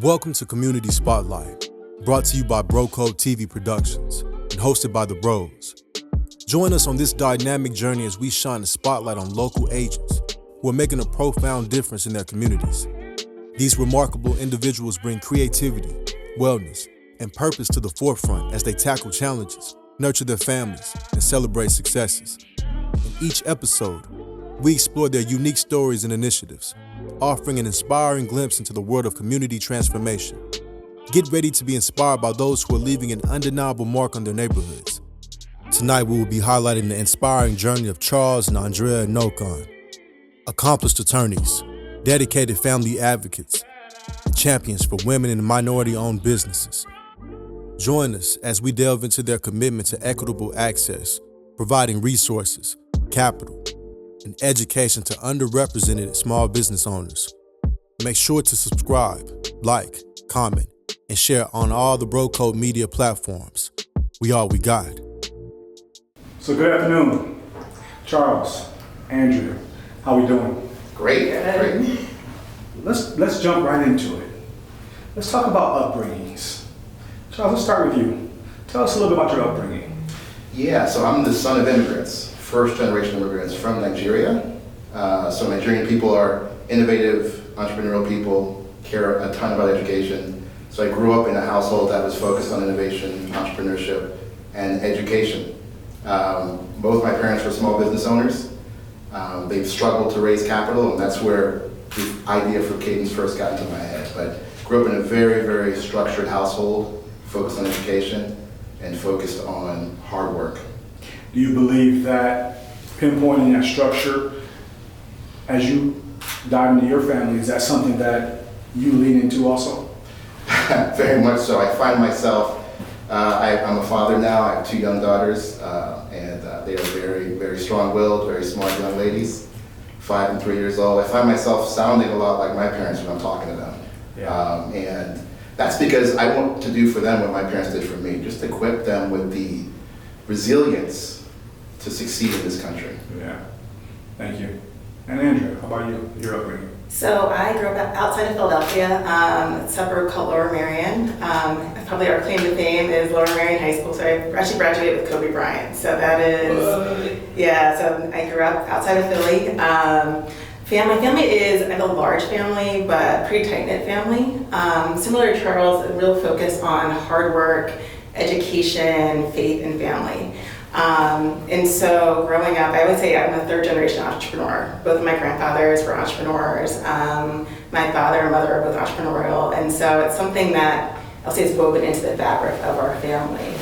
Welcome to Community Spotlight, brought to you by Bro Code TV Productions and hosted by the Bros. Join us on this dynamic journey as we shine a spotlight on local agents who are making a profound difference in their communities. These remarkable individuals bring creativity, wellness, and purpose to the forefront as they tackle challenges, nurture their families, and celebrate successes. In each episode, we explore their unique stories and initiatives, offering an inspiring glimpse into the world of community transformation. Get ready to be inspired by those who are leaving an undeniable mark on their neighborhoods. Tonight, we will be highlighting the inspiring journey of Charles and Andrea Inokon, accomplished attorneys, dedicated family advocates, and champions for women and minority-owned businesses. Join us as we delve into their commitment to equitable access, providing resources, capital, and education to underrepresented small business owners. Make sure to subscribe, like, comment, and share on all the Bro Code media platforms. We are we got. So good afternoon, Charles, Andrea. How we doing? Great. Let's jump right into it. Let's talk about upbringings. Charles, let's start with you. Tell us a little bit about your upbringing. Yeah, so I'm the son of immigrants, first generation immigrants from Nigeria. So Nigerian people are innovative, entrepreneurial people, care a ton about education. So I grew up in a household that was focused on innovation, entrepreneurship, and education. Both my parents were small business owners. They've struggled to raise capital, and that's where the idea for Cadence first got into my head. But grew up in a very, very structured household, focused on education, and focused on hard work. Do you believe that pinpointing that structure as you dive into your family, is that something that you lean into also? Very much so. I find myself, I'm a father now. I have two young daughters, and they are very, very strong-willed, very smart young ladies, 5 and 3 years old. I find myself sounding a lot like my parents when I'm talking to them. Yeah. And that's because I want to do for them what my parents did for me, just equip them with the resilience to succeed in this country. Yeah, thank you. And Andrea, how about you, your upbringing? So I grew up outside of Philadelphia, a suburb called Lower Merion. Probably our claim to fame is Lower Merion High School, so I actually graduated with Kobe Bryant. So that is, yeah, so I grew up outside of Philly. My family is, I have a large family, but pretty tight-knit family. Similar to Charles, a real focus on hard work, education, faith, and family. And so growing up, I would say I'm a third generation entrepreneur. Both of my grandfathers were entrepreneurs. My father and mother are both entrepreneurial. And so it's something that I'll say is woven into the fabric of our family.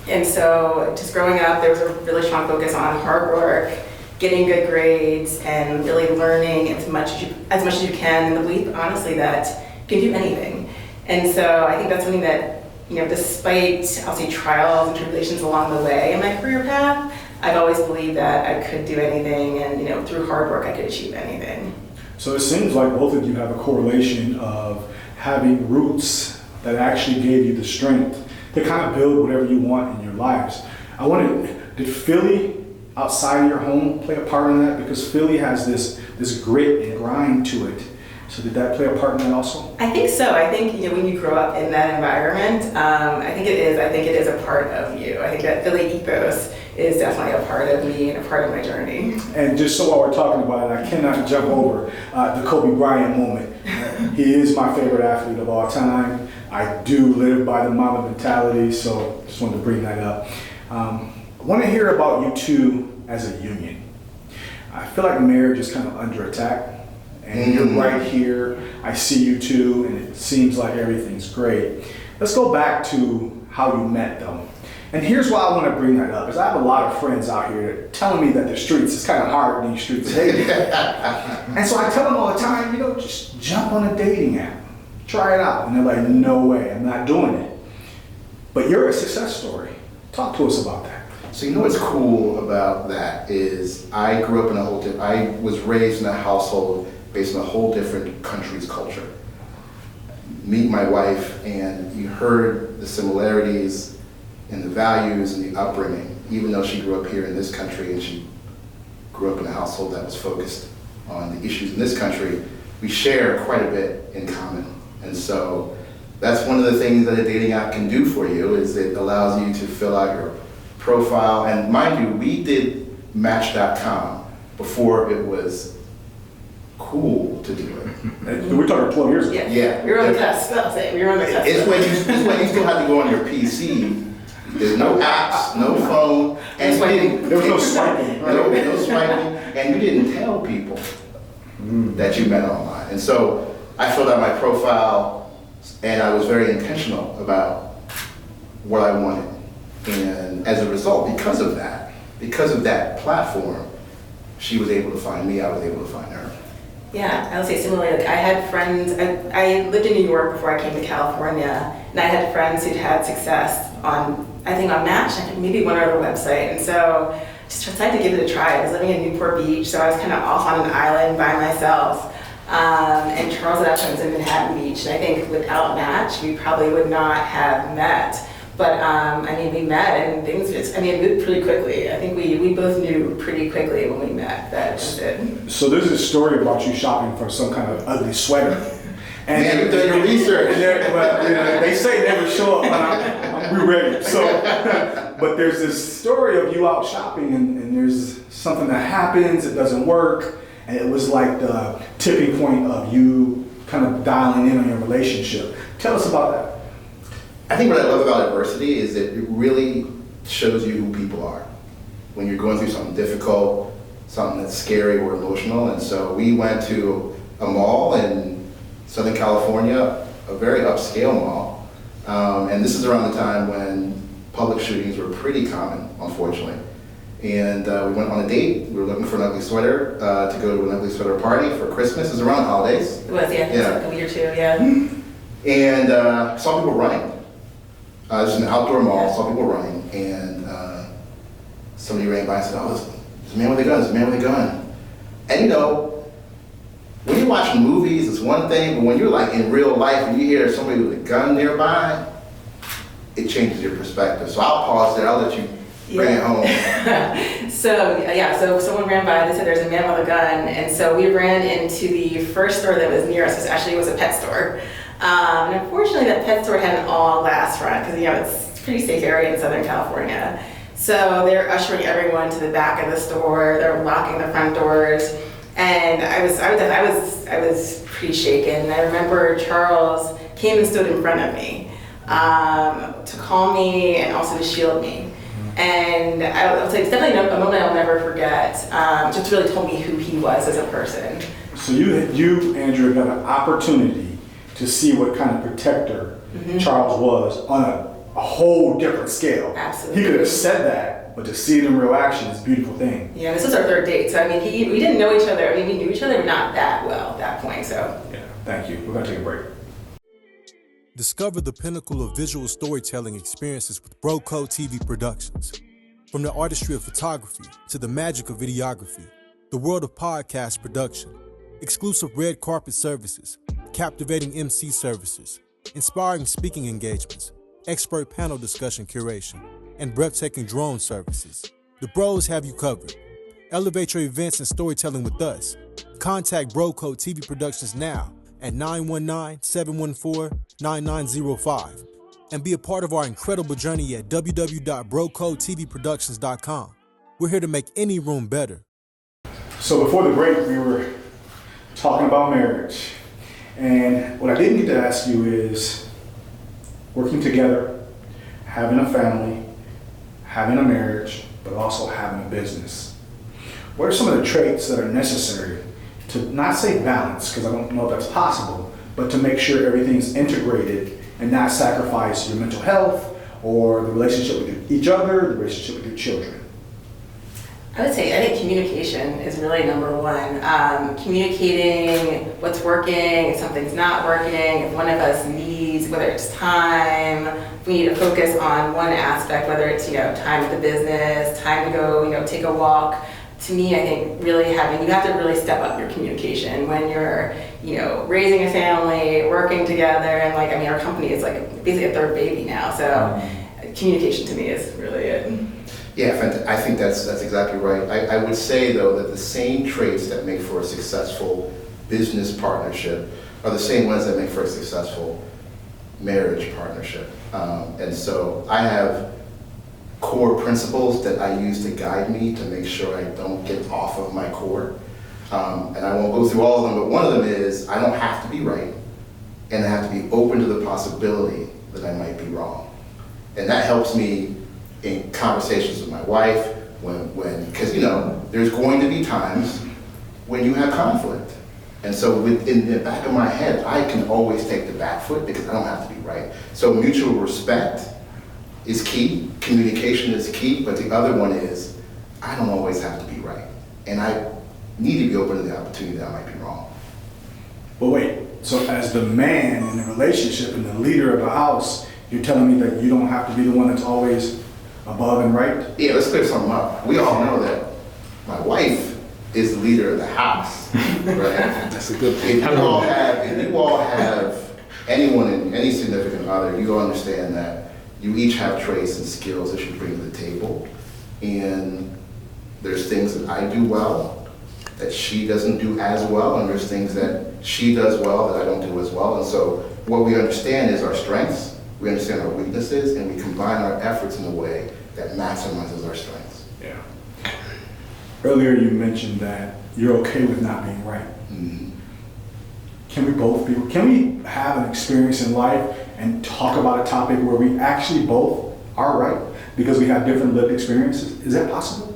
And so just growing up, there was a really strong focus on hard work, getting good grades, and really learning as much as you can, and the belief, honestly, that you can do anything. And so I think that's something that, despite, I'll say, trials and tribulations along the way in my career path, I've always believed that I could do anything, and through hard work I could achieve anything. So it seems like both of you have a correlation of having roots that actually gave you the strength to kind of build whatever you want in your lives. Did Philly outside of your home play a part in that? Because Philly has this grit and grind to it. So did that play a part in that also? I think so. I think when you grow up in that environment, I think it is a part of you. I think that Philly ethos is definitely a part of me and a part of my journey. And just so while we're talking about it, I cannot jump over the Kobe Bryant moment. He is my favorite athlete of all time. I do live by the Mamba mentality, so just wanted to bring that up. I want to hear about you two as a union. I feel like marriage is kind of under attack. And you're right here, I see you two, and it seems like everything's great. Let's go back to how you met though. And here's why I want to bring that up, is I have a lot of friends out here telling me that the streets, it's kind of hard in these streets dating. And so I tell them all the time, just jump on a dating app, try it out. And they're like, no way, I'm not doing it. But you're a success story. Talk to us about that. So what's cool about that is I grew up I was raised in a household based on a whole different country's culture. Meet my wife, and you heard the similarities in the values and the upbringing, even though she grew up here in this country and she grew up in a household that was focused on the issues in this country, we share quite a bit in common. And so that's one of the things that a dating app can do for you, is it allows you to fill out your profile. And mind you, we did Match.com before it was cool to do it. We're talking 12 years ago. Yeah. We were on the cusp. I'll say we were on the cusp. It's when you still have to go on your PC. There's no apps, no phone, and There was no swiping. no swiping, and you didn't tell people that you met online. And so I filled out my profile, and I was very intentional about what I wanted. And as a result, because of that platform, she was able to find me, I was able to find her. Yeah, I would say similarly, like I had friends, I lived in New York before I came to California, and I had friends who'd had success on Match, I think maybe one other website, and so just decided to give it a try. I was living in Newport Beach, so I was kind of off on an island by myself, and Charles Andrea Inokon was in Manhattan Beach, and I think without Match, we probably would not have met. But we met and things it moved pretty quickly. I think we both knew pretty quickly when we met that was it. So there's a story about you shopping for some kind of ugly sweater. And Man, you've done your research. But they say never show up, but we're ready. So, but there's this story of you out shopping and there's something that happens, it doesn't work, and it was like the tipping point of you kind of dialing in on your relationship. Tell us about that. I think what I love about adversity is that it really shows you who people are. When you're going through something difficult, something that's scary or emotional. And so we went to a mall in Southern California, a very upscale mall. And this is around the time when public shootings were pretty common, unfortunately. And we went on a date. We were looking for an ugly sweater to go to an ugly sweater party for Christmas. It was around the holidays. It was, yeah. It was like a week or two, yeah. And saw people running. This is an outdoor mall, saw people running, and somebody ran by and said, "Oh, there's a man with a gun, there's a man with a gun." And you know, when you're watching movies, it's one thing, but when you're like in real life and you hear somebody with a gun nearby, it changes your perspective. So I'll pause there, I'll let you bring it home. So someone ran by, they said there's a man with a gun, and so we ran into the first store that was near us, it was a pet store. And unfortunately, that pet store had an all-glass front because it's a pretty safe area in Southern California. So they're ushering everyone to the back of the store. They're locking the front doors, and I was pretty shaken. I remember Charles came and stood in front of me to calm me and also to shield me. And I would say it's definitely a moment I'll never forget. Just really told me who he was as a person. So you Andrea, got an opportunity to see what kind of protector Charles was on a whole different scale. Absolutely. He could have said that, but to see it in real action is a beautiful thing. Yeah, this was our third date, so we didn't know each other. We knew each other, but not that well at that point, so. Yeah, thank you. We're gonna take a break. Discover the pinnacle of visual storytelling experiences with BroCo TV Productions. From the artistry of photography to the magic of videography, the world of podcast production, exclusive red carpet services, captivating MC services, inspiring speaking engagements, expert panel discussion curation, and breathtaking drone services. The Bros have you covered. Elevate your events and storytelling with us. Contact BroCo TV Productions now at 919-714-9905 and be a part of our incredible journey at www.brocotvproductions.com. We're here to make any room better. So before the break, we were talking about marriage. And what I didn't get to ask you is working together, having a family, having a marriage, but also having a business. What are some of the traits that are necessary to not say balance, because I don't know if that's possible, but to make sure everything's integrated and not sacrifice your mental health or the relationship with each other, the relationship with your children? I think communication is really number one. Communicating what's working, if something's not working, if one of us needs, whether it's time, if we need to focus on one aspect, whether it's time with the business, time to go take a walk. To me, I think you have to really step up your communication when you're raising a family, working together, and our company is basically a third baby now. So communication to me is really it. Yeah, I think that's exactly right. I would say, though, that the same traits that make for a successful business partnership are the same ones that make for a successful marriage partnership. And so I have core principles that I use to guide me to make sure I don't get off of my core. And I won't go through all of them, but one of them is I don't have to be right, and I have to be open to the possibility that I might be wrong. And that helps me in conversations with my wife, because there's going to be times when you have conflict. And so in the back of my head, I can always take the back foot because I don't have to be right. So mutual respect is key, communication is key, but the other one is I don't always have to be right. And I need to be open to the opportunity that I might be wrong. But wait, so as the man in the relationship and the leader of the house, you're telling me that you don't have to be the one that's always above and right? Yeah, let's clear something up. We all know that my wife is the leader of the house, right? That's a good If thing. you all have anyone in any significant other, you understand that you each have traits and skills that you bring to the table. And there's things that I do well that she doesn't do as well, and there's things that she does well that I don't do as well. And so what we understand is our strengths, we understand our weaknesses, and we combine our efforts in a way that maximizes our strengths. Yeah. Earlier you mentioned that you're okay with not being right. Mm-hmm. Can we have an experience in life and talk about a topic where we actually both are right because we have different lived experiences? Is that possible?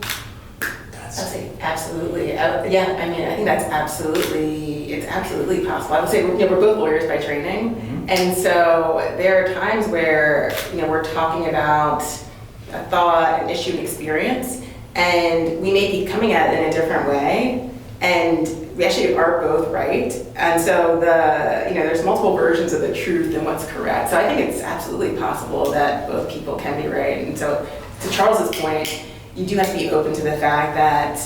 I'd say absolutely. I think that's it's absolutely possible. I would say we're both lawyers by training. Mm-hmm. And so there are times where, we're talking about a thought, an issue, an experience, and we may be coming at it in a different way, and we actually are both right. And so there's multiple versions of the truth and what's correct. So I think it's absolutely possible that both people can be right. And so to Charles's point, you do have to be open to the fact that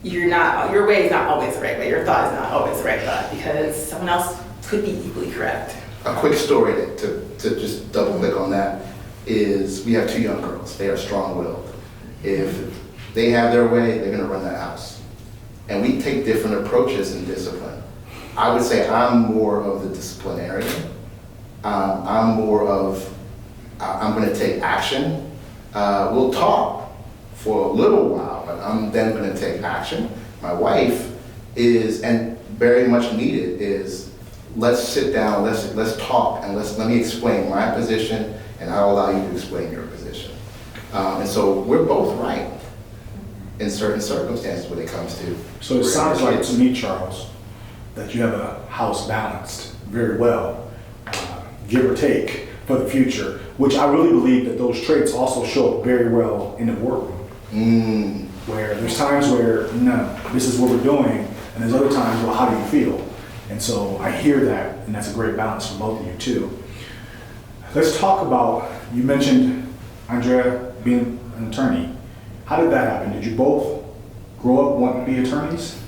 your way is not always the right way, your thought is not always the right thought, because someone else could be equally correct. A quick story to just double click on that is we have 2 young girls. They are strong-willed. If they have their way, they're gonna run that house. And we take different approaches in discipline. I would say I'm more of the disciplinarian. I'm gonna take action. We'll talk for a little while, but I'm then gonna take action. My wife is, and very much needed, is let's sit down, let's talk, and let me explain my position, and I'll allow you to explain your position. And so we're both right in certain circumstances when it comes to. So it sounds like to me, Charles, that you have a house balanced very well, give or take, for the future, which I really believe that those traits also show up very well in the workroom. Where there's times where, no, this is what we're doing, and there's other times, well, how do you feel? And so I hear that, and that's a great balance for both of you too. Let's talk about, you mentioned Andrea being an attorney. How did that happen? Did you both grow up wanting to be attorneys?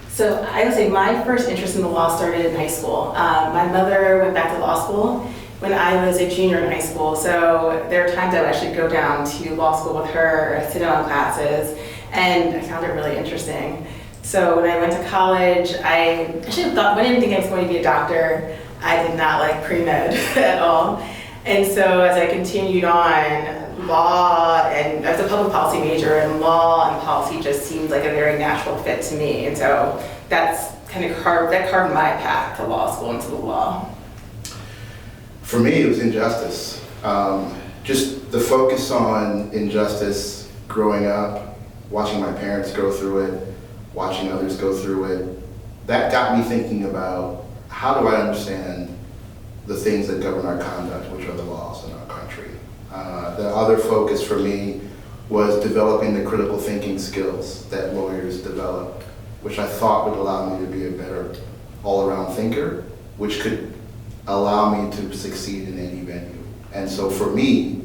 So I would say my first interest in the law started in high school. My mother went back to law school when I was a junior in high school. So there are times I would actually go down to law school with her, sit in on classes, and I found it really interesting. So when I went to college, I didn't think I was going to be a doctor. I did not like pre-med at all. And so as I continued on, law, and I was a public policy major, and law and policy just seemed like a very natural fit to me. And so that's kind of carved my path to law school and to the law. For me, it was injustice. Just the focus on injustice growing up, watching my parents go through it, watching others go through it, that got me thinking about how do I understand the things that govern our conduct, which are the laws in our country. The other focus for me was developing the critical thinking skills that lawyers develop, which I thought would allow me to be a better all-around thinker, which could allow me to succeed in any venue. And so for me,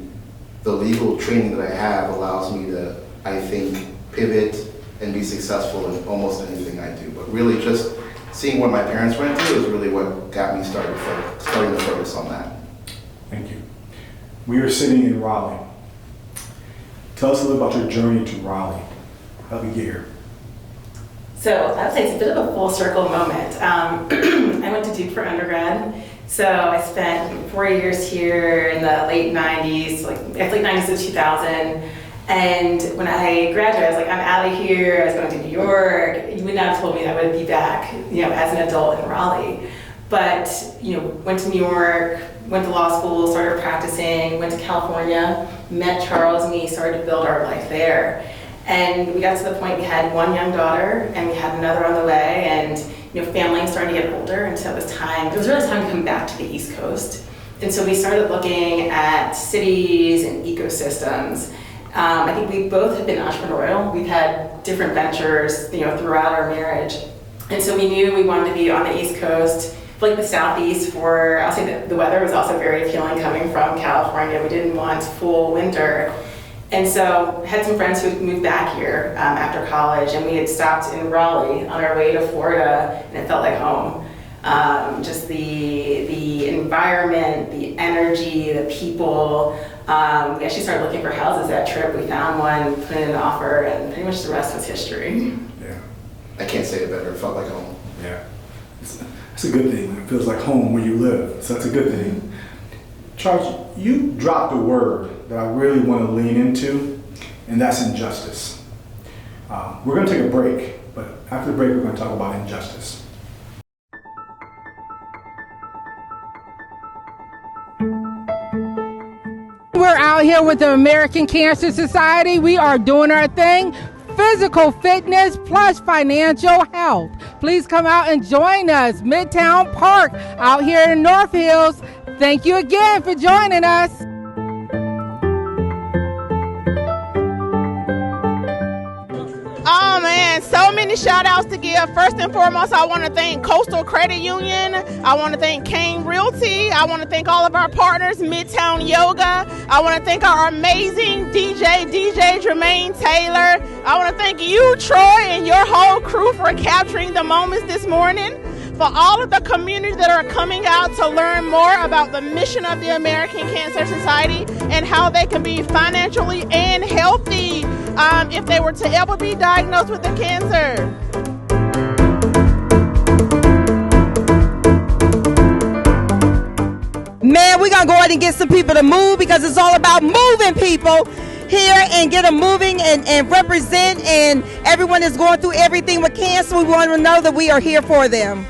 the legal training that I have allows me to, I think, pivot and be successful in almost anything I do. But really just seeing what my parents went through is really what got me starting to focus on that. Thank you. We are sitting in Raleigh. Tell us a little about your journey to Raleigh. How did we get here? So I would say it's a bit of a full circle moment. I went to Duke for undergrad. So I spent 4 years here in the late 90s, late 90s to 2000. And when I graduated, I was like, I'm out of here. I was going to New York. You would not have told me that I would be back, as an adult in Raleigh. But, went to New York, went to law school, started practicing, went to California, met Charles, and we started to build our life there. And we got to the point we had one young daughter, and we had another on the way, and family was starting to get older, and so it was really time to come back to the East Coast. And so we started looking at cities and ecosystems. I think we both have been entrepreneurial. We've had different ventures, throughout our marriage. And so we knew we wanted to be on the East Coast, like the Southeast I'll say that the weather was also very appealing coming from California. We didn't want full winter. And so I had some friends who had moved back here after college, and we had stopped in Raleigh on our way to Florida, and it felt like home. Just the environment, the energy, the people. We actually started looking for houses that trip. We found one, put in an offer, and pretty much the rest was history. Yeah. I can't say it better. It felt like home. Yeah. It's a good thing. It feels like home where you live. So that's a good thing. Charles, you dropped a word that I really want to lean into, and that's injustice. We're going to take a break, but after the break, we're going to talk about injustice. We're out here with the American Cancer Society. We are doing our thing. Physical fitness plus financial health. Please come out and join us. Midtown Park out here in North Hills. Thank you again for joining us. Oh man, so many shout outs to give. First and foremost, I want to thank Coastal Credit Union. I want to thank Kane Realty. I want to thank all of our partners, Midtown Yoga. I want to thank our amazing DJ Jermaine Taylor. I want to thank you, Troy, and your whole crew for capturing the moments this morning. For all of the community that are coming out to learn more about the mission of the American Cancer Society and how they can be financially and healthy if they were to ever be diagnosed with the cancer. Man, we're going to go ahead and get some people to move because it's all about moving people here and get them moving and represent, and everyone is going through everything with cancer. We want to know that we are here for them.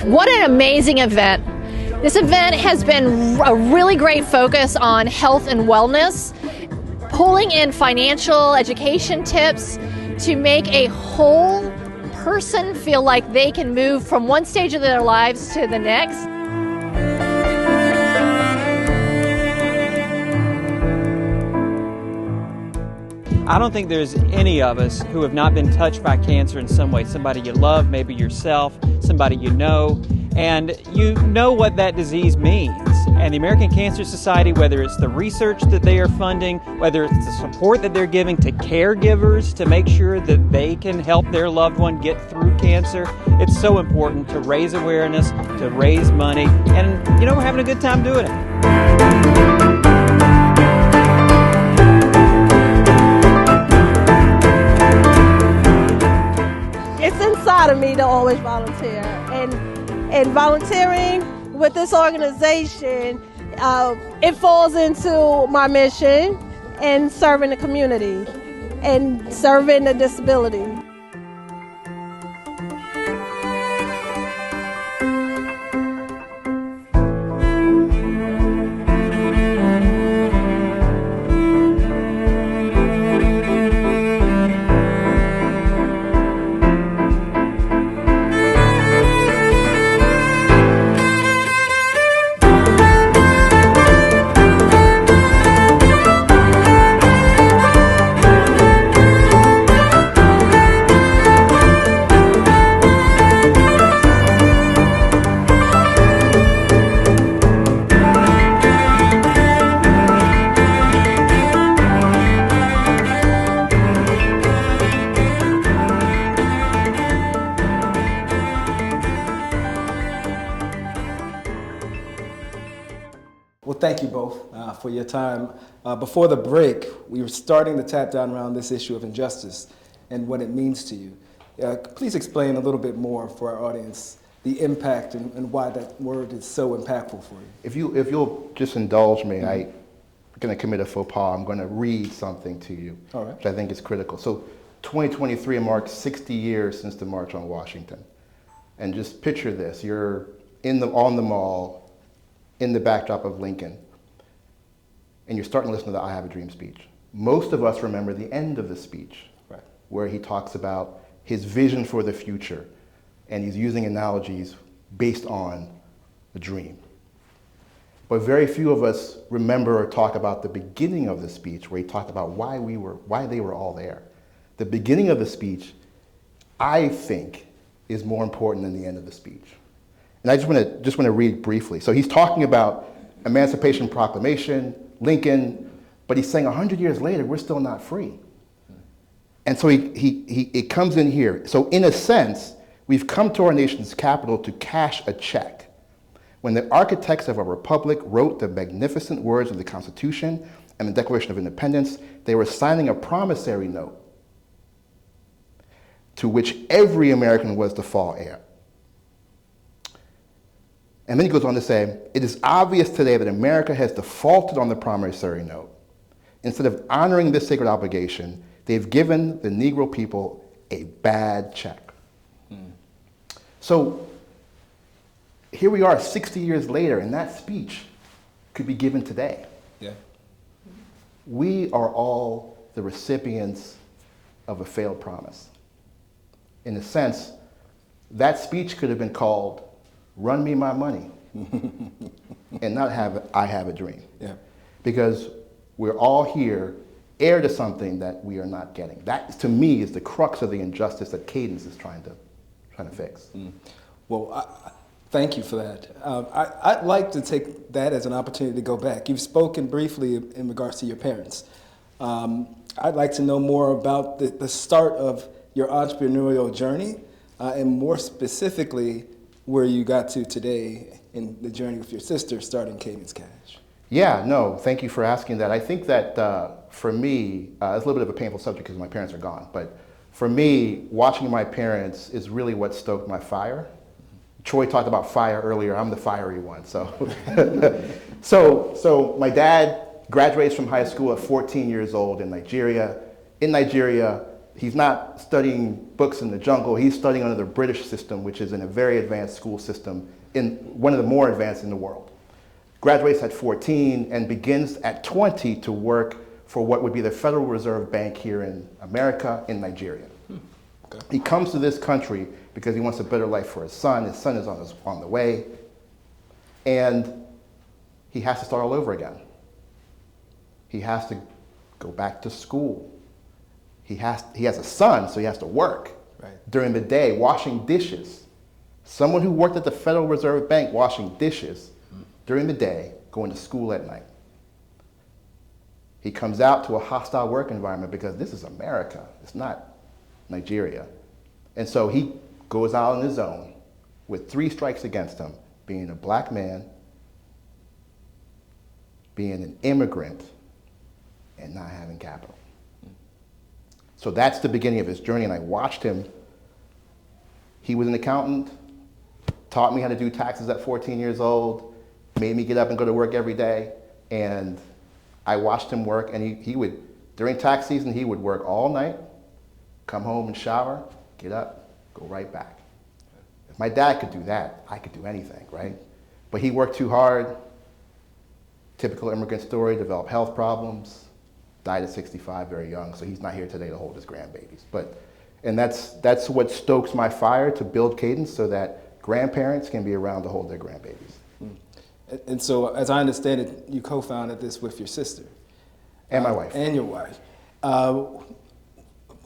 What an amazing event. This event has been a really great focus on health and wellness, pulling in financial education tips to make a whole person feel like they can move from one stage of their lives to the next. I don't think there's any of us who have not been touched by cancer in some way. Somebody you love, maybe yourself, somebody you know, and you know what that disease means. And the American Cancer Society, whether it's the research that they are funding, whether it's the support that they're giving to caregivers to make sure that they can help their loved one get through cancer, it's so important to raise awareness, to raise money, and we're having a good time doing it. It's inside of me to always volunteer, and volunteering with this organization, it falls into my mission in serving the community and serving the disability. thank you both for your time. Before the break, we were starting to tap down around this issue of injustice and what it means to you. Please explain a little bit more for our audience the impact and why that word is so impactful for you. If you'll just indulge me, I'm going to commit a faux pas. I'm going to read something to you, All right. which I think is critical. So 2023 marks 60 years since the March on Washington. And just picture this, you're on the mall, in the backdrop of Lincoln, and you're starting to listen to the I Have a Dream speech. Most of us remember the end of the speech, Right. where he talks about his vision for the future, and he's using analogies based on a dream. But very few of us remember or talk about the beginning of the speech, where he talked about why they were all there. The beginning of the speech, I think, is more important than the end of the speech. And I just want to read briefly. So he's talking about Emancipation Proclamation, Lincoln, but he's saying 100 years later, we're still not free. And so it comes in here. So in a sense, we've come to our nation's capital to cash a check. When the architects of our republic wrote the magnificent words of the Constitution and the Declaration of Independence, they were signing a promissory note to which every American was to fall heir. And then he goes on to say, it is obvious today that America has defaulted on the promissory note. Instead of honoring this sacred obligation, they've given the Negro people a bad check. So here we are 60 years later, and that speech could be given today. Yeah. We are all the recipients of a failed promise. In a sense, that speech could have been called, Run Me My Money, and not I Have a Dream. Yeah. Because we're all here, heir to something that we are not getting. That, to me, is the crux of the injustice that Cadence is trying to fix. Well, thank you for that. I'd like to take that as an opportunity to go back. You've spoken briefly in regards to your parents. I'd like to know more about the start of your entrepreneurial journey, and more specifically, where you got to today in the journey with your sister starting Cadence Cash. Yeah, no, thank you for asking that. I think that for me, it's a little bit of a painful subject because my parents are gone, but for me, watching my parents is really what stoked my fire. Troy talked about fire earlier. I'm the fiery one. So, so my dad graduates from high school at 14 years old in Nigeria. In Nigeria, he's not studying books in the jungle. He's studying under the British system, which is in a very advanced school system, in one of the more advanced in the world. Graduates at 14 and begins at 20 to work for what would be the Federal Reserve Bank here in America, in Nigeria. Okay. He comes to this country because he wants a better life for his son. His son is on the way. And he has to start all over again. He has to go back to school. He has a son, so he has to work during the day, washing dishes. Someone who worked at the Federal Reserve Bank washing dishes during the day, going to school at night. He comes out to a hostile work environment because this is America. It's not Nigeria. And so he goes out on his own with 3 strikes against him, being a black man, being an immigrant, and not having capital. So that's the beginning of his journey, and I watched him. He was an accountant, taught me how to do taxes at 14 years old, made me get up and go to work every day, and I watched him work, and he would, during tax season, he would work all night, come home and shower, get up, go right back. If my dad could do that, I could do anything, right? But he worked too hard, typical immigrant story, developed health problems, died at 65, very young, so he's not here today to hold his grandbabies. And that's what stokes my fire to build Cadence so that grandparents can be around to hold their grandbabies. And so, as I understand it, you co-founded this with your sister. And my wife. And your wife.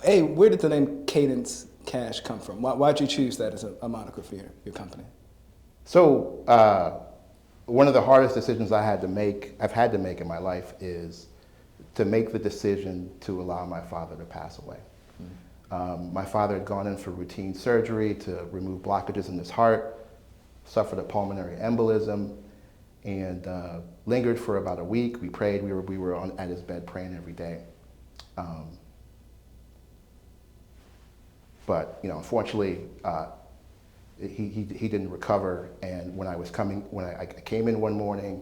Where did the name Cadence Cash come from? Why'd you choose that as a moniker for your company? So, one of the hardest decisions I've had to make in my life is to make the decision to allow my father to pass away. My father had gone in for routine surgery to remove blockages in his heart, suffered a pulmonary embolism, and lingered for about a week. We prayed. We were at his bed praying every day. But unfortunately, he didn't recover. And when I came in one morning,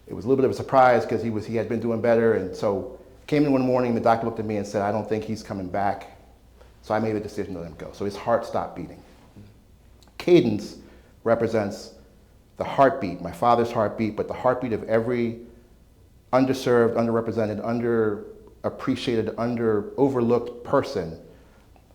it was a little bit of a surprise because he had been doing better. And so came in one morning, the doctor looked at me and said, "I don't think he's coming back." So I made the decision to let him go. So his heart stopped beating. Cadence represents the heartbeat, my father's heartbeat, but the heartbeat of every underserved, underrepresented, underappreciated, overlooked person.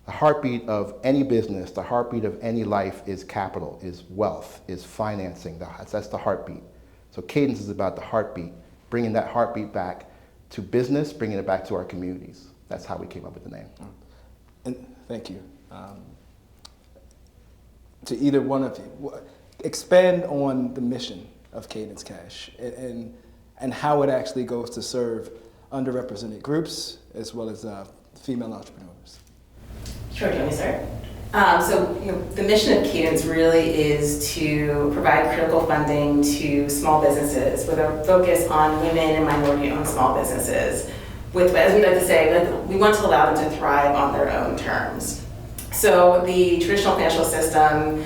The heartbeat of any business, the heartbeat of any life is capital, is wealth, is financing. That's the heartbeat. So Cadence is about the heartbeat, bringing that heartbeat back to business, bringing it back to our communities. That's how we came up with the name. And thank you. To either one of you, expand on the mission of Cadence Cash and how it actually goes to serve underrepresented groups as well as female entrepreneurs. Sure, do you want me to start? So the mission of Cadence really is to provide critical funding to small businesses with a focus on women and minority-owned small businesses. With, as we like to say, we want to allow them to thrive on their own terms. So the traditional financial system,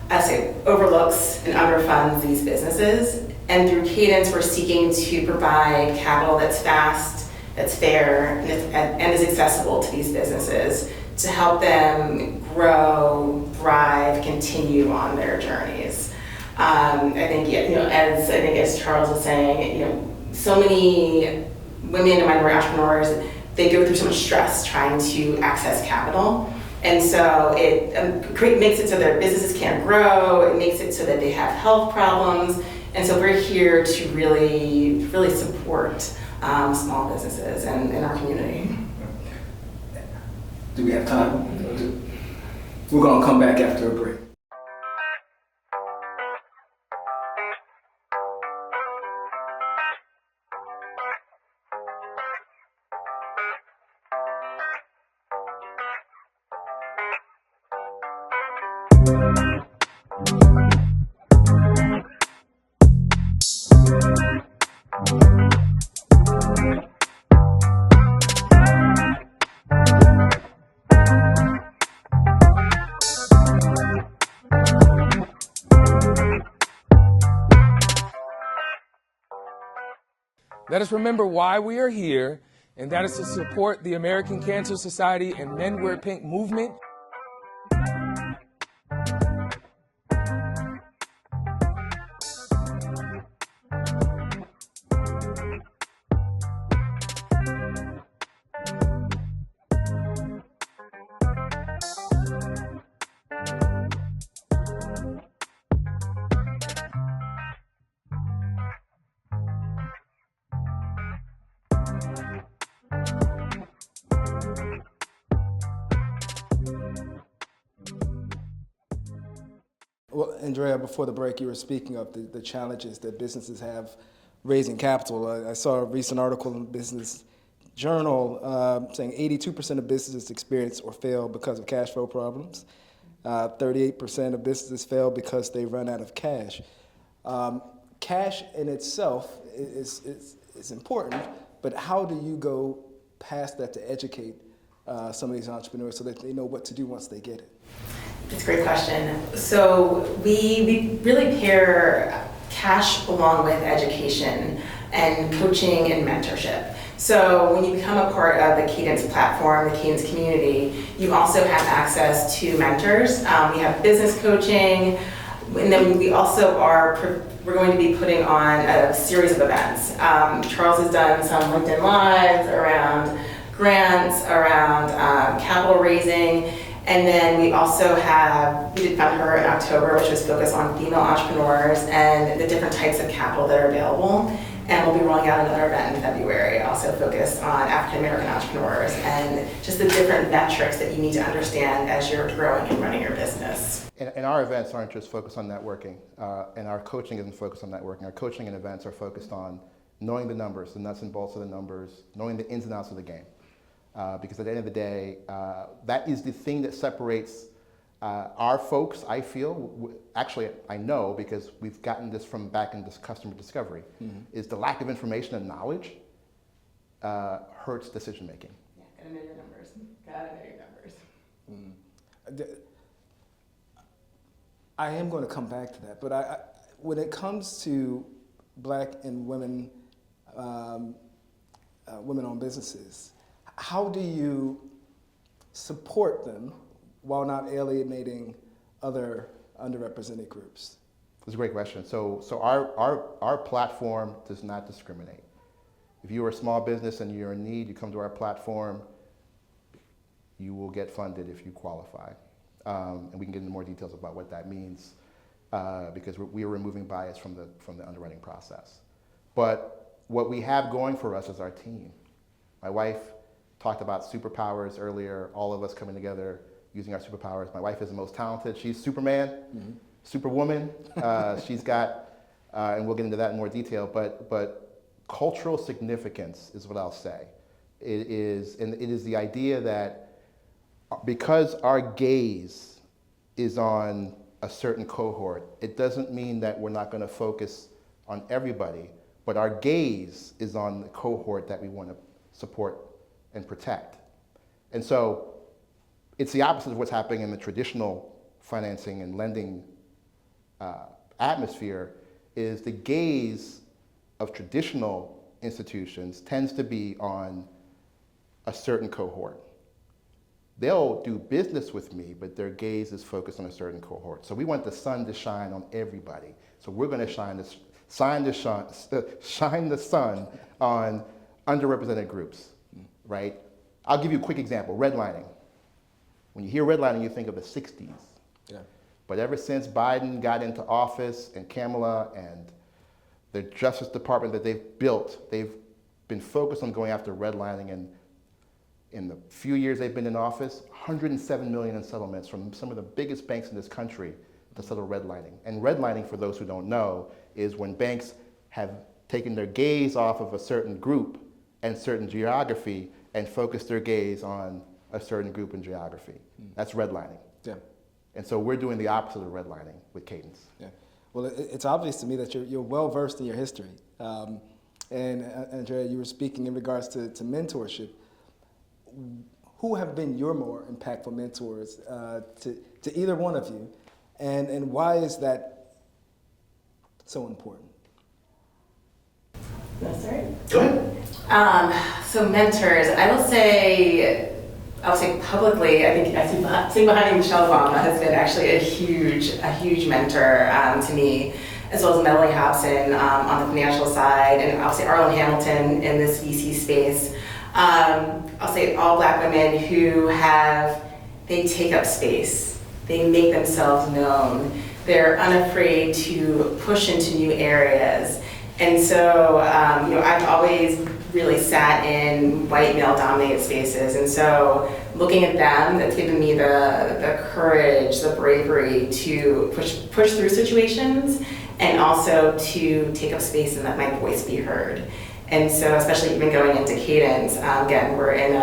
as I say, overlooks and underfunds these businesses. And through Cadence, we're seeking to provide capital that's fast, that's fair, and is accessible to these businesses to help them grow, thrive, continue on their journeys. I think, as Charles was saying, so many women and minority entrepreneurs, they go through so much stress trying to access capital. And so it makes it so their businesses can't grow, it makes it so that they have health problems. And so we're here to really support small businesses and in our community. Do we have time? We're going to come back after a break. Let us remember why we are here, and that is to support the American Cancer Society and Men Wear Pink movement. Well, Andrea, before the break, you were speaking of the challenges that businesses have raising capital. I saw a recent article in Business Journal saying 82% of businesses experience or fail because of cash flow problems. 38% of businesses fail because they run out of cash. Cash in itself is important, but how do you go past that to educate some of these entrepreneurs so that they know what to do once they get it? That's a great question. So we really pair cash along with education and coaching and mentorship. So when you become a part of the Cadence platform, the Cadence community, you also have access to mentors. We have business coaching, and then we also we're going to be putting on a series of events. Charles has done some LinkedIn Lives around grants, around capital raising. And then we also we did Fund Her in October, which was focused on female entrepreneurs and the different types of capital that are available. And we'll be rolling out another event in February, also focused on African American entrepreneurs and just the different metrics that you need to understand as you're growing and running your business. And our events aren't just focused on networking, and our coaching isn't focused on networking. Our coaching and events are focused on knowing the numbers, the nuts and bolts of the numbers, knowing the ins and outs of the game. Because at the end of the day, that is the thing that separates Our folks, I feel, actually I know because we've gotten this from back in this customer discovery, is the lack of information and knowledge hurts decision making. Yeah, gotta know your numbers. Gotta know your numbers. I am going to come back to that, but when it comes to Black and women-owned businesses, how do you support them while not alienating other underrepresented groups? That's a great question. So our platform does not discriminate. If you are a small business and you're in need, you come to our platform, you will get funded if you qualify. And we can get into more details about what that means because we are removing bias from the underwriting process. But what we have going for us is our team. My wife talked about superpowers earlier, all of us coming together using our superpowers. My wife is the most talented. She's Superman, Superwoman. She's got, and we'll get into that in more detail, but cultural significance is what I'll say. It is the idea that because our gaze is on a certain cohort, it doesn't mean that we're not going to focus on everybody, but our gaze is on the cohort that we want to support and protect. And so it's the opposite of what's happening in the traditional financing and lending atmosphere. Is the gaze of traditional institutions tends to be on a certain cohort. They'll do business with me, but their gaze is focused on a certain cohort. So we want the sun to shine on everybody. So we're going to shine the sun on underrepresented groups, right? I'll give you a quick example, redlining. When you hear redlining, you think of the 60s. Yeah. But ever since Biden got into office and Kamala and the Justice Department that they've built, they've been focused on going after redlining, and in the few years they've been in office, 107 million in settlements from some of the biggest banks in this country to settle redlining. And redlining, for those who don't know, is when banks have taken their gaze off of a certain group and certain geography and focused their gaze on a certain group and geography. That's redlining. Yeah. And so we're doing the opposite of redlining with Cadence. Yeah. Well, it's obvious to me that you're well versed in your history. And Andrea, you were speaking in regards to mentorship. Who have been your more impactful mentors to either one of you, and why is that so important? That's right. Go ahead. So mentors, I will say publicly, I think sitting behind Michelle Obama has been actually a huge mentor to me, as well as Melanie Hobson on the financial side, and obviously Arlen Hamilton in this VC space. I'll say all Black women who they take up space, they make themselves known, they're unafraid to push into new areas. And so, I've always really sat in white male-dominated spaces, and so looking at them, that's given me the courage, the bravery to push through situations, and also to take up space and let my voice be heard. And so, especially even going into Cadence, again, we're in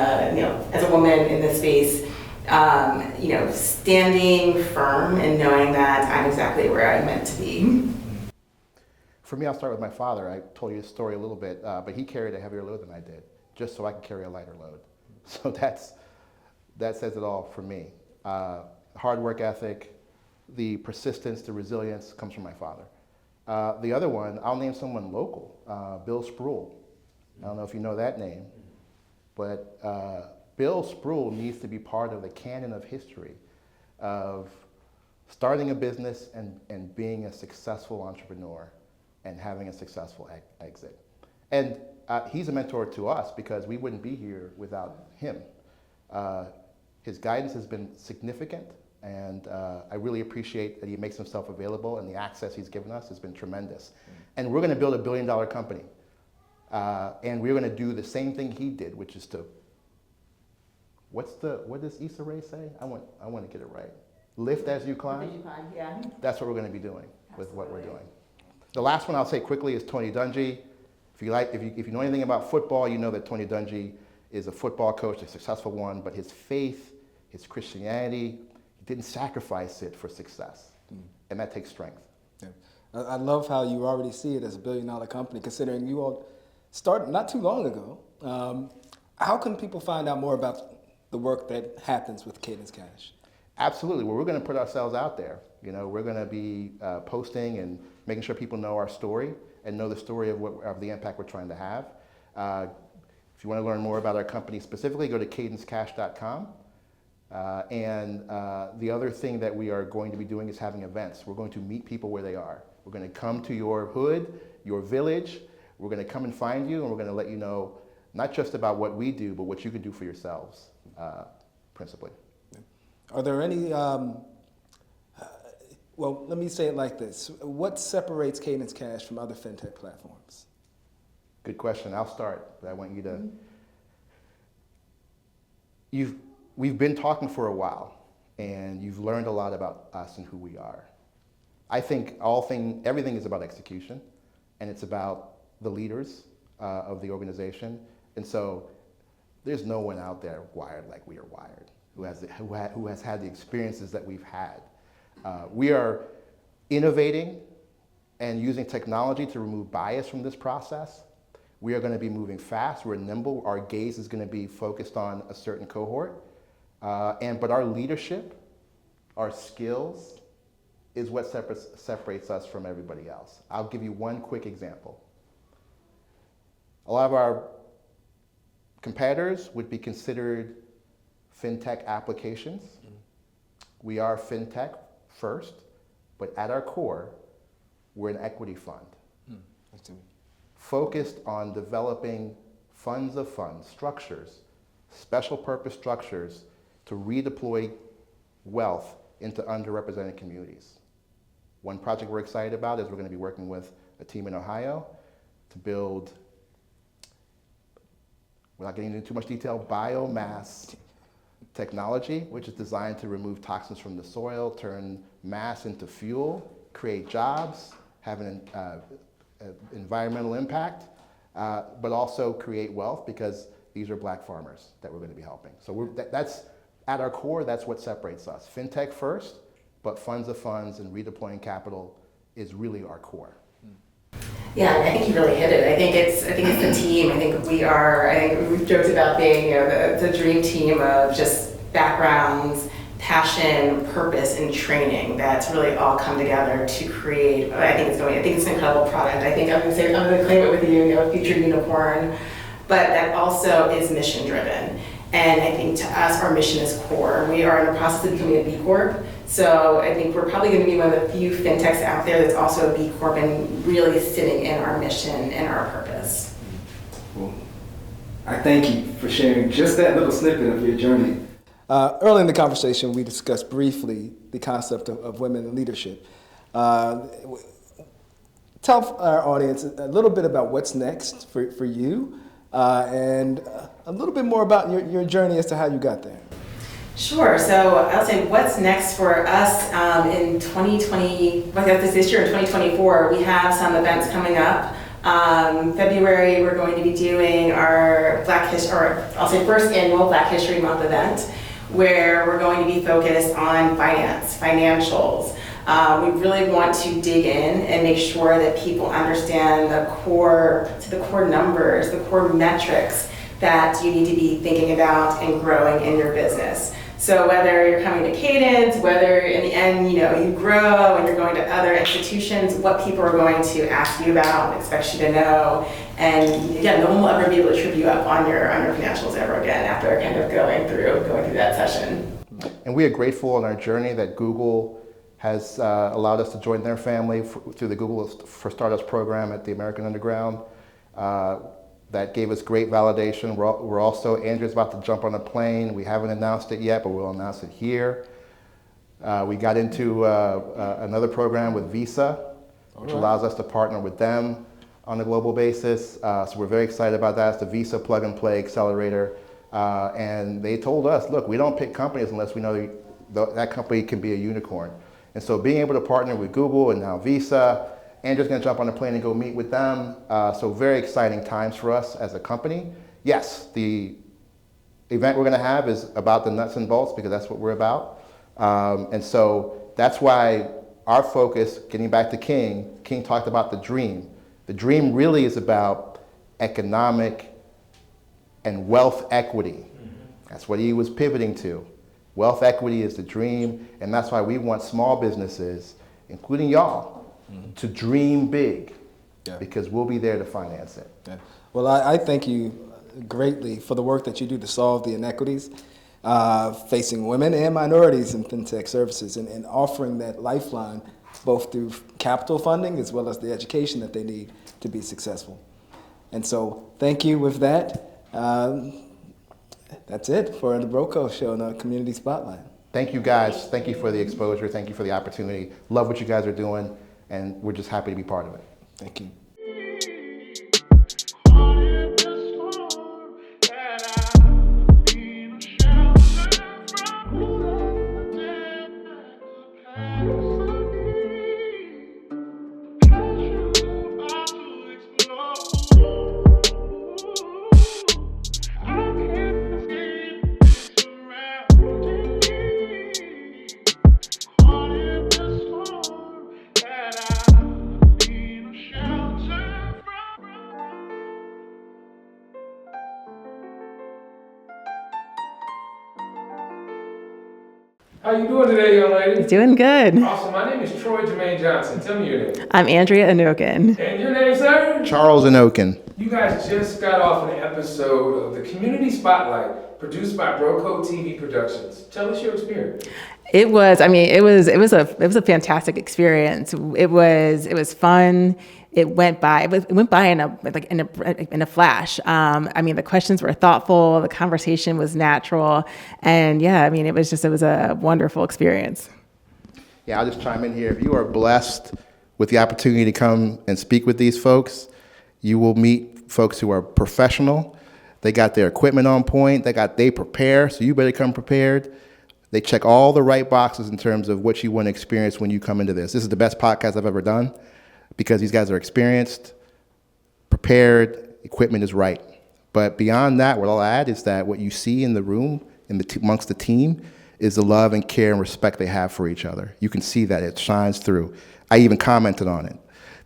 as a woman in this space, standing firm and knowing that I'm exactly where I'm meant to be. For me, I'll start with my father. I told you his story a little bit, but he carried a heavier load than I did, just so I could carry a lighter load. So that says it all for me. Hard work ethic, the persistence, the resilience comes from my father. The other one, I'll name someone local, Bill Spruill. I don't know if you know that name, but Bill Spruill needs to be part of the canon of history of starting a business and being a successful entrepreneur and having a successful exit. And he's a mentor to us because we wouldn't be here without him. His guidance has been significant, and I really appreciate that he makes himself available, and the access he's given us has been tremendous. And we're going to build $1 billion company. And we're going to do the same thing he did, which is to, what does Issa Rae say? I want to get it right. Lift as you climb. Yeah. That's what we're going to be doing with what we're doing. The last one I'll say quickly is Tony Dungy. If you know anything about football, you know that Tony Dungy is a football coach, a successful one, but his faith, his Christianity, he didn't sacrifice it for success. And that takes strength. Yeah. I love how you already see it as a billion-dollar company, considering you all started not too long ago. How can people find out more about the work that happens with Cadence Cash? Absolutely. Well, we're going to put ourselves out there. You know, we're going to be posting and making sure people know our story and know the story of the impact we're trying to have. If you want to learn more about our company specifically, go to cadencecash.com. The other thing that we are going to be doing is having events. We're going to meet people where they are. We're going to come to your hood, your village. We're going to come and find you, and we're going to let you know not just about what we do, but what you can do for yourselves, principally. Are there any, well, let me say it like this. What separates Cadence Cash from other fintech platforms? Good question. I'll start, but I want you to, we've been talking for a while, and you've learned a lot about us and who we are. I think everything is about execution, and it's about the leaders of the organization. And so there's no one out there wired like we are wired, who has had the experiences that we've had. We are innovating and using technology to remove bias from this process. We are going to be moving fast. We're nimble. Our gaze is going to be focused on a certain cohort. But our leadership, our skills, is what separates us from everybody else. I'll give you one quick example. A lot of our competitors would be considered fintech applications. We are fintech first, but at our core, we're an equity fund. Focused on developing funds of funds, structures, special purpose structures to redeploy wealth into underrepresented communities. One project we're excited about is we're going to be working with a team in Ohio to build, without getting into too much detail, biomass technology, which is designed to remove toxins from the soil, turn mass into fuel, create jobs, have an environmental impact, but also create wealth, because these are Black farmers that we're going to be helping. So that's at our core, that's what separates us. Fintech first, but funds of funds and redeploying capital is really our core. Yeah, I think you really hit it. I think it's the team. I think we've joked about being, the dream team of just backgrounds, passion, purpose, and training that's really all come together to create. I think it's an incredible product. I think I'm going to claim it with you, future unicorn, but that also is mission driven. And I think to us, our mission is core. We are in the process of becoming a B Corp. So I think we're probably going to be one of the few fintechs out there that's also a B Corp and really sitting in our mission and our purpose. Well, I thank you for sharing just that little snippet of your journey. Early in the conversation, we discussed briefly the concept of women in leadership. Tell our audience a little bit about what's next for you, and a little bit more about your journey as to how you got there. Sure. So I'll say what's next for us in 2020, this year in 2024, we have some events coming up. February, we're going to be doing our first annual Black History Month event, where we're going to be focused on financials. We really want to dig in and make sure that people understand the core numbers, the core metrics that you need to be thinking about and growing in your business. So whether you're coming to Cadence, whether in the end, you grow and you're going to other institutions, what people are going to ask you about and expect you to know. And again, no one will ever be able to trip you up on your financials ever again after kind of going through that session. And we are grateful on our journey that Google has allowed us to join their family through the Google for Startups program at the American Underground. That gave us great validation. We're also, Andrew's about to jump on a plane. We haven't announced it yet, but we'll announce it here. We got into another program with Visa, which allows us to partner with them on a global basis. So we're very excited about that. It's the Visa Plug and Play Accelerator. And they told us, look, we don't pick companies unless we know that company can be a unicorn. And so being able to partner with Google and now Visa, Andrew's going to jump on a plane and go meet with them. So very exciting times for us as a company. Yes, the event we're going to have is about the nuts and bolts, because that's what we're about. And so that's why our focus, getting back to King talked about the dream. The dream really is about economic and wealth equity. That's what he was pivoting to. Wealth equity is the dream, and that's why we want small businesses, including y'all, to dream big, because we'll be there to finance it. Yeah. Well, I thank you greatly for the work that you do to solve the inequities facing women and minorities in fintech services, and offering that lifeline both through capital funding as well as the education that they need to be successful. And so thank you with that. That's it for the Broco Show and the Community Spotlight. Thank you guys. Thank you for the exposure. Thank you for the opportunity. Love what you guys are doing, and we're just happy to be part of it. Thank you. How you doing today, young lady? Doing good. Awesome. My name is Troy Jermaine Johnson. Tell me your name. I'm Andrea Inokon. And your name, sir? Charles Andrea. You guys just got off an episode of the Community Spotlight, produced by Broco TV Productions. Tell us your experience. It was a fantastic experience. It was fun. It went by in a flash. The questions were thoughtful. The conversation was natural, and it was a wonderful experience. Yeah, I'll just chime in here. If you are blessed with the opportunity to come and speak with these folks, you will meet folks who are professional. They got their equipment on point. They prepare, so you better come prepared. They check all the right boxes in terms of what you want to experience when you come into this. This is the best podcast I've ever done because these guys are experienced, prepared, equipment is right. But beyond that, what I'll add is that what you see in the room, amongst the team, is the love and care and respect they have for each other. You can see that. It shines through. I even commented on it,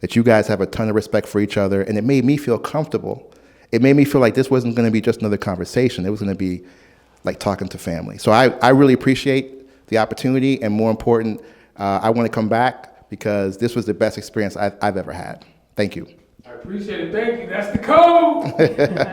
that you guys have a ton of respect for each other, and it made me feel comfortable. It made me feel like this wasn't going to be just another conversation. It was going to be like talking to family. So I really appreciate the opportunity, and more important, I want to come back because this was the best experience I've ever had. Thank you. I appreciate it. Thank you. That's the code.